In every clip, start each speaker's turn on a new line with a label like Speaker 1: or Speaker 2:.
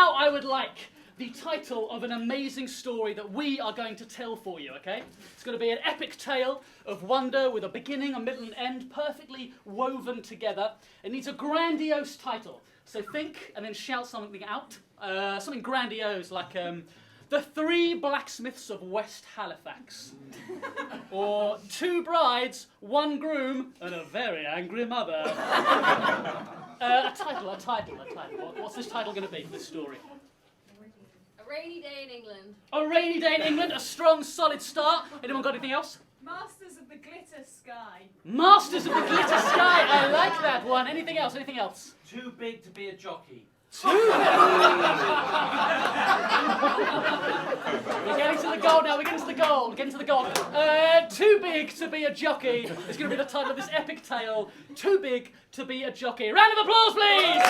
Speaker 1: now I would like the title of an amazing story that we are going to tell for you, okay? It's going to be an epic tale of wonder with a beginning, a middle, and end, perfectly woven together. It needs a grandiose title. So think and then shout something out. Something grandiose like The Three Blacksmiths of West Halifax. Or Two Brides, One Groom, and a Very Angry Mother. A title. What's this title going to be for this story?
Speaker 2: A rainy day in England.
Speaker 1: A rainy day in England, a strong, solid start. Anyone got anything else?
Speaker 3: Masters of the Glitter Sky.
Speaker 1: Masters of the Glitter Sky. I like that one. Anything else?
Speaker 4: Too big to be a jockey.
Speaker 1: We're getting to the goal now. We're getting to the goal. Too big to be a jockey is going to be the title of this epic tale. Too big to be a jockey. Round of applause, please.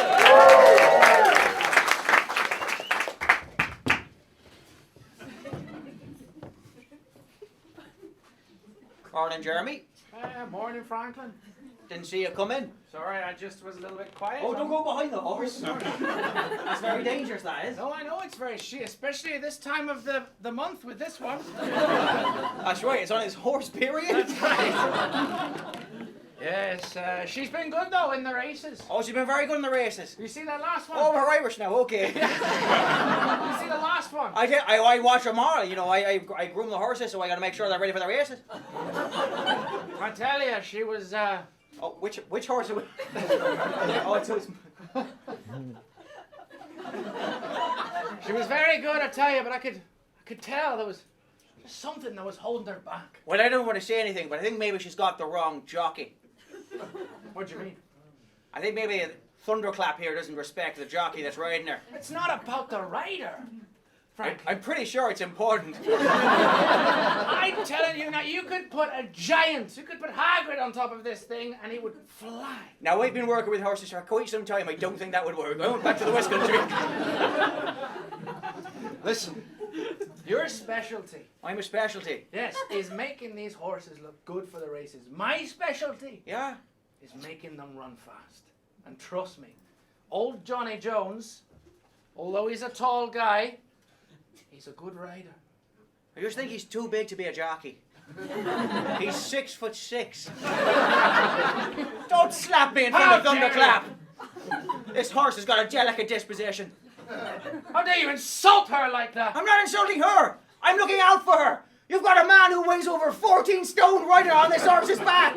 Speaker 5: Morning, Jeremy.
Speaker 6: Morning, Franklin.
Speaker 5: Didn't see you come in.
Speaker 6: Sorry, I just was a little bit quiet.
Speaker 5: Oh, don't go behind the horse. That's very dangerous, that is.
Speaker 6: No, I know it's very shit, especially at this time of the month with this one.
Speaker 5: That's right, it's on his horse period.
Speaker 6: That's right. Yes, she's been good though in the races.
Speaker 5: Oh, she's been very good in the races.
Speaker 6: You see that last one?
Speaker 5: Oh, we're Irish now, okay.
Speaker 6: You see the last one?
Speaker 5: I watch them all, you know, I groom the horses, so I gotta make sure they're ready for the races.
Speaker 6: I tell you, she was,
Speaker 5: Oh, which horse are we? Oh, it's...
Speaker 6: She was very good, I tell you, but I could tell there was something that was holding her back.
Speaker 5: Well, I don't want to say anything, but I think maybe she's got the wrong jockey.
Speaker 6: What do you mean?
Speaker 5: I think maybe Thunderclap here doesn't respect the jockey that's riding her.
Speaker 6: It's not about the rider, Frank.
Speaker 5: I'm pretty sure it's important.
Speaker 6: I'm telling you now, you could put Hagrid on top of this thing and he would fly.
Speaker 5: Now, I've been working with horses for quite some time. I don't think that would work. I went back to the West Country.
Speaker 6: Listen, your specialty,
Speaker 5: I'm a specialty.
Speaker 6: yes, is making these horses look good for the races. My specialty
Speaker 5: Yeah?
Speaker 6: is making them run fast. And trust me, old Johnny Jones, although he's a tall guy, he's a good rider.
Speaker 5: I just think he's too big to be a jockey. He's 6'6". Don't slap me in front of Thunderclap. This horse has got a delicate disposition.
Speaker 6: How dare you insult her like that?
Speaker 5: I'm not insulting her. I'm looking out for her. You've got a man who weighs over 14 stone riding on this horse's back.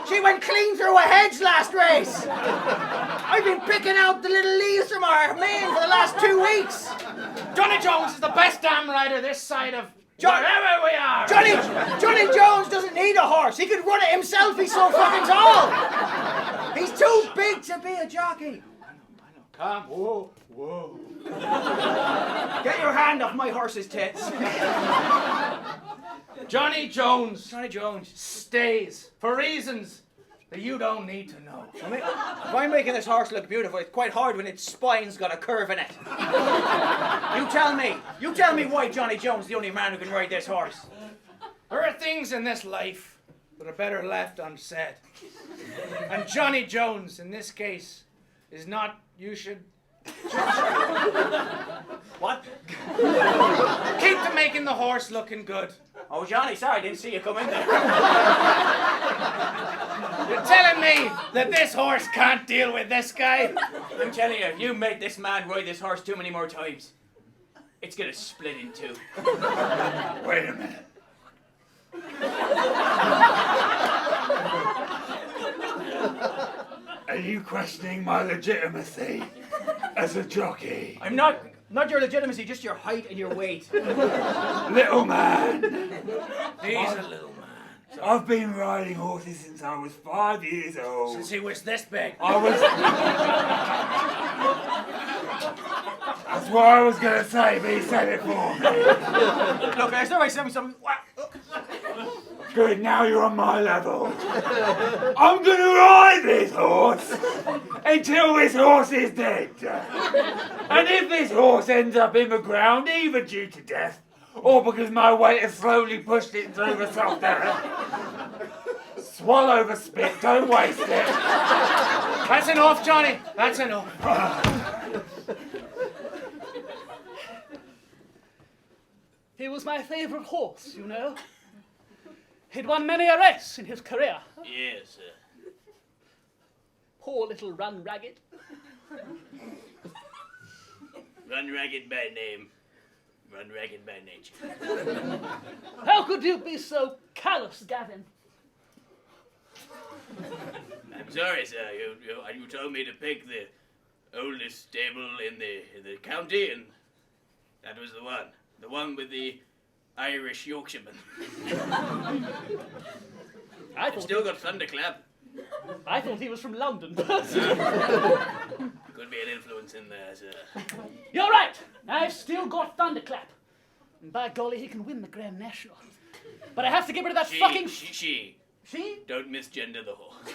Speaker 5: She went clean through a hedge last race. I've been picking out the little leaves from her mane for the last 2 weeks.
Speaker 6: Johnny Jones is the best damn rider this side of wherever we are.
Speaker 5: Johnny Jones doesn't need a horse. He could run it himself. He's so fucking tall. He's too big to be a jockey.
Speaker 6: I know. Come. Whoa.
Speaker 5: Get your hand off my horse's tits.
Speaker 6: Johnny Jones
Speaker 5: Johnny Jones.
Speaker 6: stays for reasons that you don't need to know.
Speaker 5: If I'm making this horse look beautiful, it's quite hard when its spine's got a curve in it. You tell me why Johnny Jones is the only man who can ride this horse.
Speaker 6: There are things in this life that are better left unsaid. And Johnny Jones, in this case, is not, you should...
Speaker 5: What?
Speaker 6: Keep to making the horse looking good.
Speaker 5: Oh, Johnny, sorry, I didn't see you come in there.
Speaker 6: You're telling me that this horse can't deal with this guy?
Speaker 5: I'm telling you, if you make this man ride this horse too many more times, it's gonna split in two.
Speaker 6: Wait a minute.
Speaker 7: Are you questioning my legitimacy as a jockey?
Speaker 5: I'm not your legitimacy, just your height and your weight.
Speaker 7: Little man.
Speaker 6: He's a little man.
Speaker 7: I've been riding horses since I was 5 years old.
Speaker 6: Since he was this big.
Speaker 7: That's what I was going to say, but he said it for me.
Speaker 5: Look, I somebody send me something.
Speaker 7: Good, now you're on my level. I'm going to ride this horse until this horse is dead. And if this horse ends up in the ground, either due to death or because my weight has slowly pushed it through the soft air, swallow the spit, don't waste it.
Speaker 6: That's enough, Johnny. That's enough.
Speaker 1: He was my favourite horse, you know. He'd won many a race in his career.
Speaker 8: Yes, sir.
Speaker 1: Poor little Run Ragged.
Speaker 8: Run ragged by name, run ragged by nature.
Speaker 1: How could you be so callous, Gavin?
Speaker 8: I'm sorry, sir. You told me to pick the oldest stable in the county, and that was the one. The one with the Irish Yorkshireman. I've still got Thunderclap.
Speaker 1: I thought he was from London.
Speaker 8: Could be an influence in there, sir.
Speaker 1: You're right. I've still got Thunderclap. And by golly, he can win the Grand National. But I have to get rid of that fucking...
Speaker 8: She.
Speaker 1: She?
Speaker 8: Don't misgender the horse.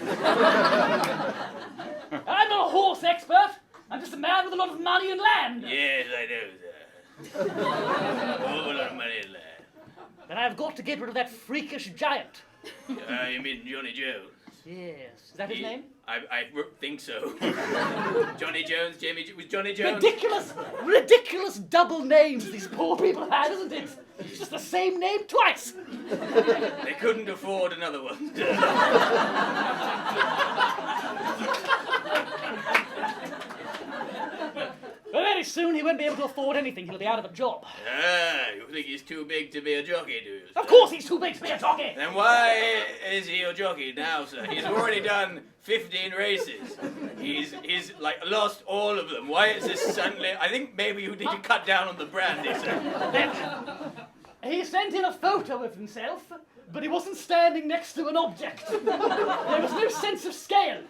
Speaker 1: I'm not a horse expert. I'm just a man with a lot of money and land.
Speaker 8: Yes, I know, sir. Oh, a lot of money in there.
Speaker 1: But I've got to get rid of that freakish giant.
Speaker 8: You mean Johnny Jones?
Speaker 1: Yes. Is that his name?
Speaker 8: I think so. Johnny Jones, was Johnny Jones?
Speaker 1: Ridiculous double names these poor people had, isn't it? It's just the same name twice.
Speaker 8: They couldn't afford another one.
Speaker 1: Well, very soon he won't be able to afford anything. He'll be out of a job.
Speaker 8: You think he's too big to be a jockey, do you?
Speaker 1: Of course he's too big to be a jockey.
Speaker 8: Then why is he a jockey now, sir? He's already done 15 races. He's like lost all of them. Why is this suddenly? I think maybe you need to cut down on the brandy, sir.
Speaker 1: He sent in a photo of himself, but he wasn't standing next to an object. There was no sense of scale.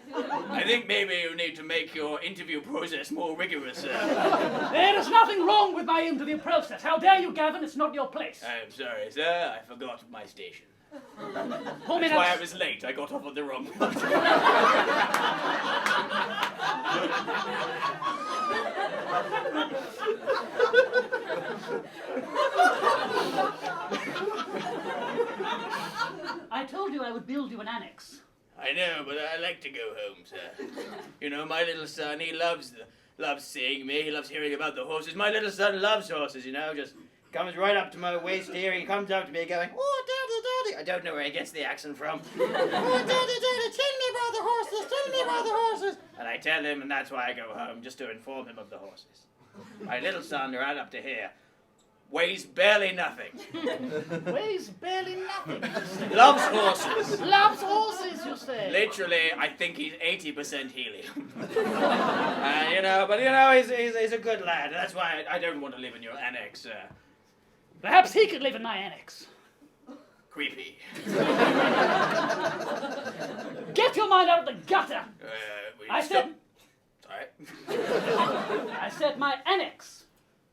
Speaker 8: I think maybe you need to make your interview process more rigorous, sir.
Speaker 1: There is nothing wrong with my interview process. How dare you, Gavin? It's not your place.
Speaker 8: I'm sorry, sir. I forgot my station.
Speaker 1: Pull me
Speaker 8: That's why
Speaker 1: that-
Speaker 8: I was late. I got off on the wrong one.
Speaker 1: I told you I would build you an annex.
Speaker 8: I know, but I like to go home, sir. You know, my little son, he loves seeing me. He loves hearing about the horses. My little son loves horses, you know, just comes right up to my waist here. He comes up to me going, "Oh, daddy, daddy." I don't know where he gets the accent from. "Oh, daddy, daddy, tell me about the horses. Tell me about the horses." And I tell him, and that's why I go home, just to inform him of the horses. My little son, right up to here, weighs barely nothing.
Speaker 1: Weighs barely nothing.
Speaker 8: Loves horses.
Speaker 1: Loves horses, you say?
Speaker 8: Literally, I think he's 80% helium. But he's a good lad. That's why I don't want to live in your annex, sir.
Speaker 1: Perhaps he could live in my annex.
Speaker 8: Creepy.
Speaker 1: Get your mind out of the gutter. I said my annex.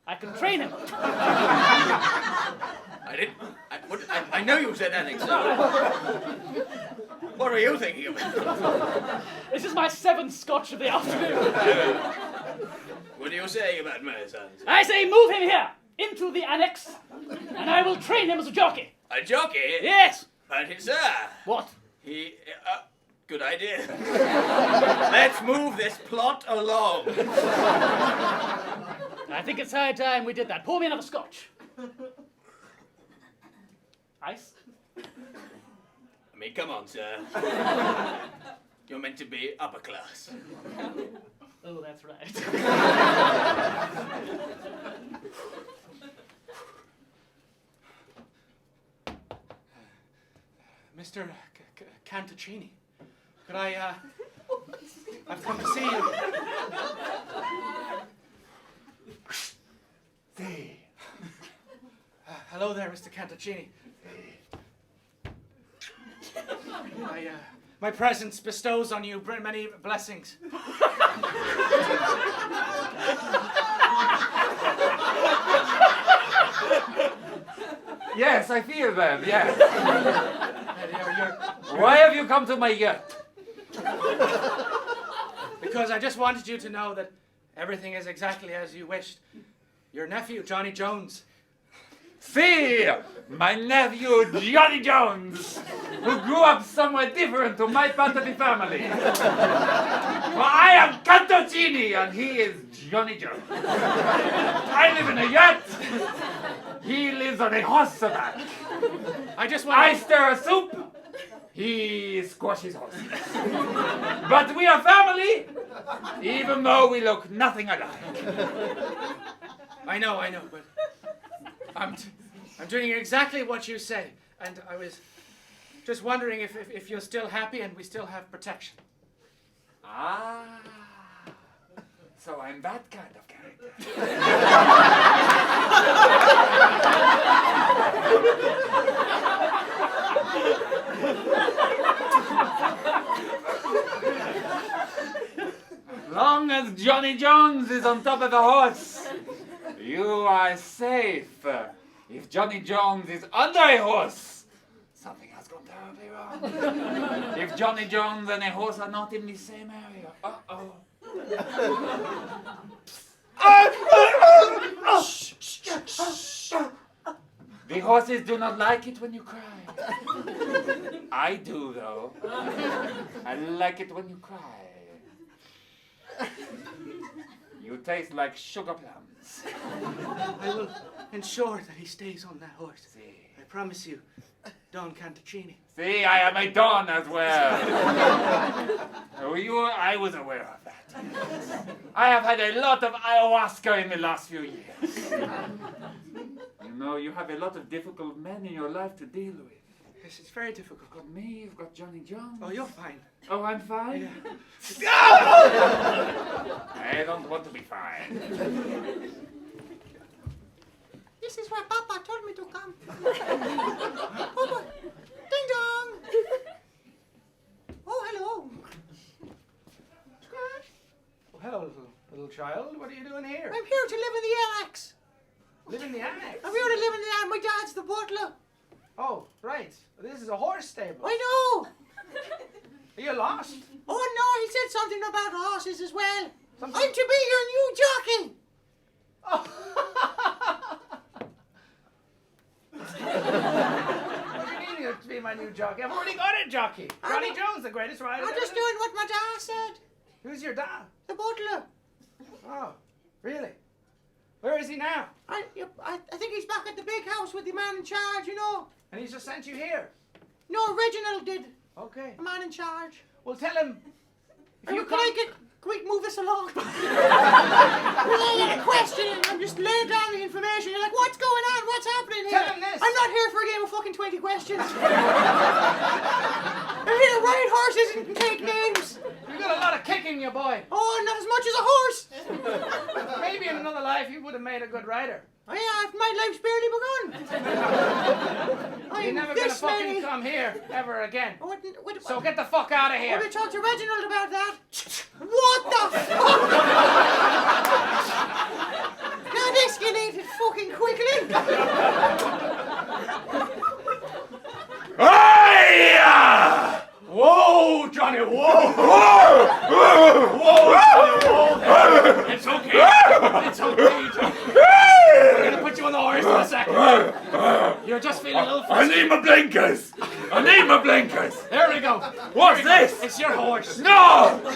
Speaker 1: I can train him.
Speaker 8: I know you said annex, sir. What were you thinking about?
Speaker 1: This is my 7th scotch of the afternoon.
Speaker 8: What are you saying about my son?
Speaker 1: I say move him here, into the annex, and I will train him as a jockey.
Speaker 8: A jockey?
Speaker 1: Yes.
Speaker 8: But, sir.
Speaker 1: What?
Speaker 8: Good idea. Let's move this plot along.
Speaker 1: I think it's high time we did that. Pour me another scotch. Ice?
Speaker 8: I mean, come on, sir. You're meant to be upper class.
Speaker 1: Oh, that's right.
Speaker 6: Mr. Cantochini, could I've come to see you.
Speaker 7: Hey.
Speaker 6: Hello there, Mr. Cantochini. My presence bestows on you many blessings.
Speaker 7: Yes, I feel them, yes. Why have you come to my yacht?
Speaker 6: Because I just wanted you to know that everything is exactly as you wished. Your nephew, Johnny Jones.
Speaker 7: See, my nephew Johnny Jones, who grew up somewhere different to my part of the family. For I am Cantochini and he is Johnny Jones. I live in a yacht. He lives lives on a horse sack.
Speaker 6: I just want
Speaker 7: I stir a soup, he squashes horses. But we are family, even though we look nothing alike.
Speaker 6: I know, but I'm doing exactly what you say, and I was just wondering if you're still happy and we still have protection.
Speaker 7: Ah, so I'm that kind of character. As long as Johnny Jones is on top of the horse, you are safe. If Johnny Jones is under a horse, something has gone terribly wrong. If Johnny Jones and a horse are not in the same area, uh-oh. The horses do not like it when you cry. I do, though. I like it when you cry. You taste like sugar plums.
Speaker 6: I will ensure that he stays on that horse.
Speaker 7: See,
Speaker 6: I promise you, Don Cantochini.
Speaker 7: see, I am a Don as well. I was aware of that. I have had a lot of ayahuasca in the last few years. You know, you have a lot of difficult men in your life to deal with.
Speaker 6: Yes, it's very difficult.
Speaker 7: You've got me, you've got Johnny Jones.
Speaker 6: Oh, you're fine.
Speaker 7: Oh, I'm fine?
Speaker 6: Yeah.
Speaker 7: I don't want to be fine.
Speaker 5: This is where Papa told me to come. Papa, ding dong. Oh, hello.
Speaker 6: Oh, hello, little child. What are you doing here?
Speaker 5: I'm here to live in the annex.
Speaker 6: Live in the annex.
Speaker 5: I'm here to live in the annex. My dad's the butler.
Speaker 6: Oh, right. This is a horse stable.
Speaker 5: I know.
Speaker 6: Are you lost?
Speaker 5: Oh no, he said something about horses as well.
Speaker 6: Something-
Speaker 5: I'm to be your new jockey.
Speaker 6: Oh. What do you mean you're to be my new jockey? I've already got a jockey. Johnny Jones, the greatest rider.
Speaker 5: I'm just doing what my dad said.
Speaker 6: Who's your dad?
Speaker 5: The butler.
Speaker 6: Oh, really? Where is he now?
Speaker 5: I think he's back at the big house with the man in charge, you know.
Speaker 6: And he's just sent you here.
Speaker 5: No, Reginald did.
Speaker 6: Okay.
Speaker 5: The man in charge.
Speaker 6: Well, tell him. If you
Speaker 5: Can we move this along? I get a question and I'm just laying down the information. You're like, what's going on? What's happening here?
Speaker 6: Tell him this.
Speaker 5: I'm not here for a game of fucking 20 questions. I'm here to ride horses and take names.
Speaker 6: You got a lot of kicking, you boy.
Speaker 5: Oh, not as much as a horse.
Speaker 6: Maybe in another life you would have made a good rider.
Speaker 5: Oh yeah, my life's barely begun.
Speaker 6: You're never gonna fucking come here ever again.
Speaker 5: What,
Speaker 6: So get the fuck out of
Speaker 5: I'm
Speaker 6: here.
Speaker 5: gonna talk to Reginald about that. What the fuck? That escalated fucking quickly.
Speaker 7: Hiya!
Speaker 4: Whoa, Johnny, whoa! It's okay. It's okay, Johnny. We're gonna put you on the horse in a second. You're just feeling a little
Speaker 7: I
Speaker 4: fuzzy.
Speaker 7: need my blinkers! I need my blinkers!
Speaker 4: There we go.
Speaker 7: What's this?
Speaker 4: It's your horse.
Speaker 7: No!
Speaker 4: No,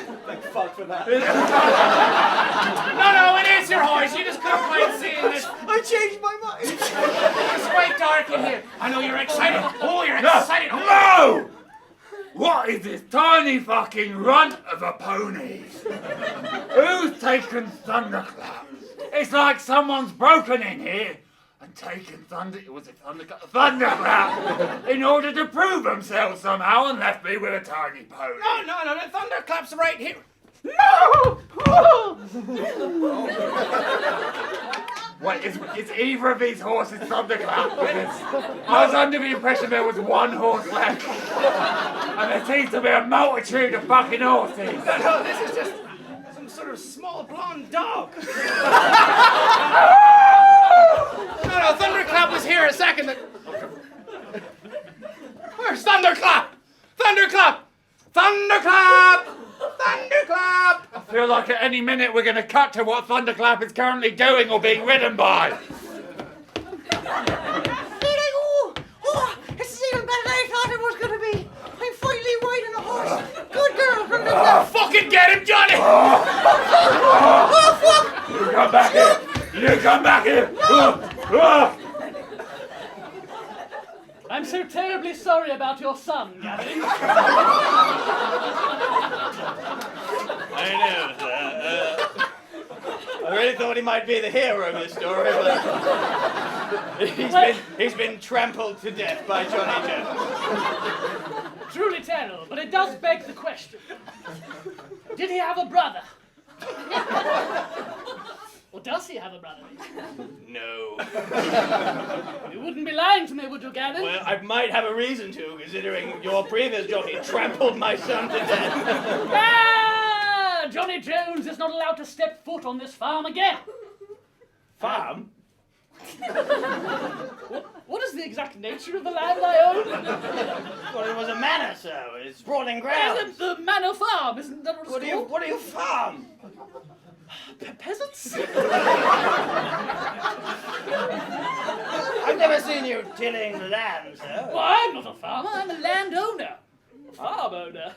Speaker 4: it is your horse. You just couldn't quite see this.
Speaker 5: I changed my mind.
Speaker 4: It's quite dark in here. I know you're excited. Oh, you're excited.
Speaker 7: No! What is this tiny fucking runt of a pony? Who's taken Thunderclap? It's like someone's broken in here and taken Thunderclap in order to prove themselves somehow and left me with a tiny pony.
Speaker 4: No, the thunderclap's right here.
Speaker 7: No! Wait, is either of these horses Thunderclap? Because I was under the impression there was one horse left. And there seems to be a multitude of fucking horses.
Speaker 4: No, this is just some sort of small blonde dog. No, Thunderclap was here a second. Where's Thunderclap? Thunderclap! Thunderclap! Thunderclap!
Speaker 7: I feel like at any minute we're going to cut to what Thunderclap is currently doing or being ridden by.
Speaker 5: There I go. Oh, this is even better than I thought it was going to be. I'm finally riding a horse. Good girl from the
Speaker 4: Oh, fucking get him, Johnny!
Speaker 5: Oh, fuck.
Speaker 7: You come back here! You come back here!
Speaker 1: I'm so terribly sorry about your son, Gavin.
Speaker 8: I know, sir. I really thought he might be the hero of this story, but he's been trampled to death by Johnny Jones.
Speaker 1: Truly terrible, but it does beg the question. Did he have a brother? Or does he have a brother?
Speaker 8: No.
Speaker 1: You wouldn't be lying to me, would you, Gavin?
Speaker 8: Well, I might have a reason to, considering your previous jockey trampled my son to death.
Speaker 1: Ah! Johnny Jones is not allowed to step foot on this farm again.
Speaker 8: Farm?
Speaker 1: What is the exact nature of the land I own?
Speaker 8: Well, it was a manor, sir. It's sprawling ground.
Speaker 1: The manor farm, isn't that what it's called?
Speaker 8: What do you farm?
Speaker 1: Peasants?
Speaker 8: I've never seen you tilling the land, sir.
Speaker 1: Well, I'm not a farmer, I'm a landowner. Farm owner.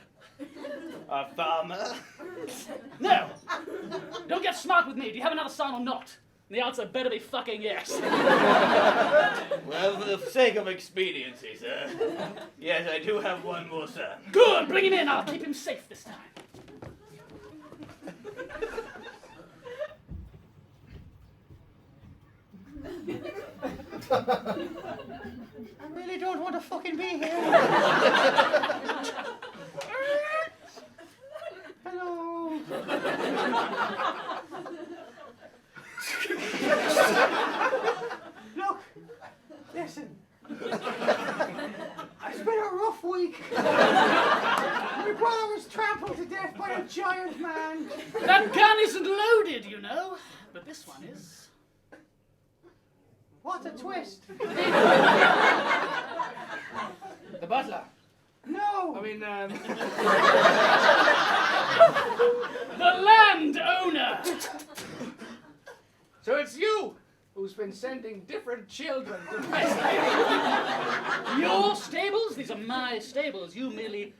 Speaker 8: A farmer?
Speaker 1: No. Don't get smart with me. Do you have another son or not? The answer better be fucking yes.
Speaker 8: Well, for the sake of expediency, sir. Yes, I do have one more son.
Speaker 1: Good, bring him in. I'll keep him safe this time.
Speaker 5: I really don't want to fucking be here. Hello. Look, listen. It's been a rough week. My brother was trampled to death by a giant man.
Speaker 1: That gun isn't loaded, you know. But this one is.
Speaker 5: What a twist.
Speaker 6: The butler.
Speaker 5: No.
Speaker 6: I mean,
Speaker 1: The landowner.
Speaker 6: so it's you who's been sending different children to my stable.
Speaker 1: Your stables? These are my stables. You merely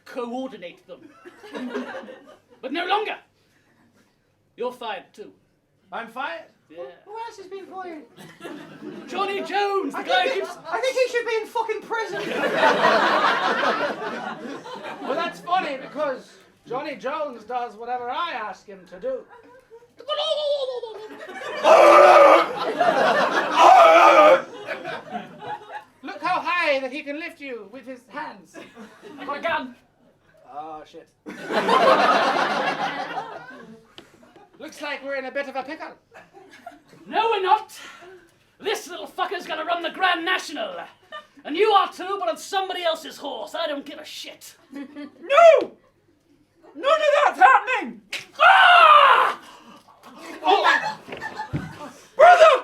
Speaker 1: coordinate them. But no longer. You're fired too.
Speaker 6: I'm fired.
Speaker 1: Yeah.
Speaker 5: Who else has been fired?
Speaker 1: Johnny Jones, the guy who keeps...
Speaker 5: I think he should be in fucking prison.
Speaker 6: Well, that's funny because Johnny Jones does whatever I ask him to do. Look how high that he can lift you with his hands.
Speaker 1: I've got a gun.
Speaker 6: Oh, shit. Looks like we're in a bit of a pickle.
Speaker 1: No, we're not. This little fucker's gonna run the Grand National. And you are too, but on somebody else's horse. I don't give a shit.
Speaker 7: No! None of that's happening!
Speaker 1: Ah!
Speaker 7: Oh. Brother!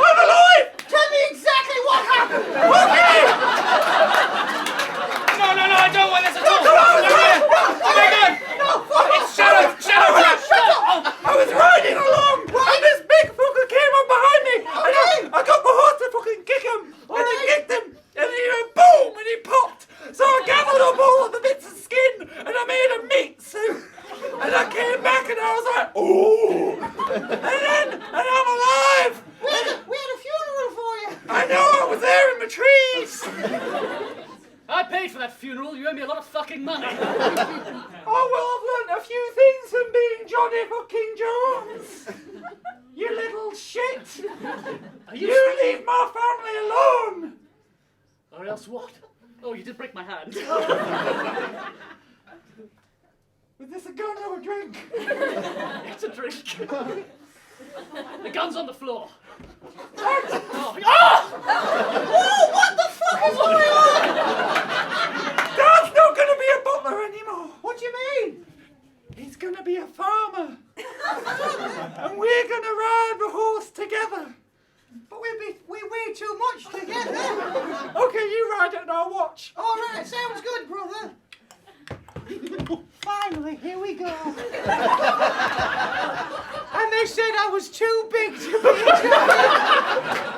Speaker 7: I'm alive!
Speaker 5: Tell me exactly what happened.
Speaker 7: Okay!
Speaker 6: No, I don't want this at all.
Speaker 7: Come on,
Speaker 6: Oh my God! It's shut up!
Speaker 7: I was riding along, and this big fucker came up behind me, and I got my horse to fucking kick him, and I kicked him, and he went boom, and he popped. So I gathered up all of the bits of skin, and I made a meat soup, and I came back, and I was like, oh, and I'm alive.
Speaker 5: We had a funeral for you.
Speaker 7: I know, I was there in the trees.
Speaker 1: I paid for that funeral. You owe me a lot of fucking money.
Speaker 7: Oh, well, I've learnt a few things from being Johnny fucking Jones. You little shit. You leave my family alone.
Speaker 1: Or else what? Oh, you did break my hand.
Speaker 7: Was this a gun or a drink?
Speaker 1: It's a drink. The gun's on the floor.
Speaker 7: What?
Speaker 1: Oh! Ah!
Speaker 5: Whoa, what the fuck is going on?
Speaker 7: Dad's not going to be a butler anymore.
Speaker 5: What do you mean?
Speaker 7: He's going to be a farmer. And we're going to ride the horse together.
Speaker 5: But we weigh too much together.
Speaker 7: Okay, you ride it and I'll watch.
Speaker 5: All right, sounds good, brother. Finally, here we go. And they said I was too big to be a jockey.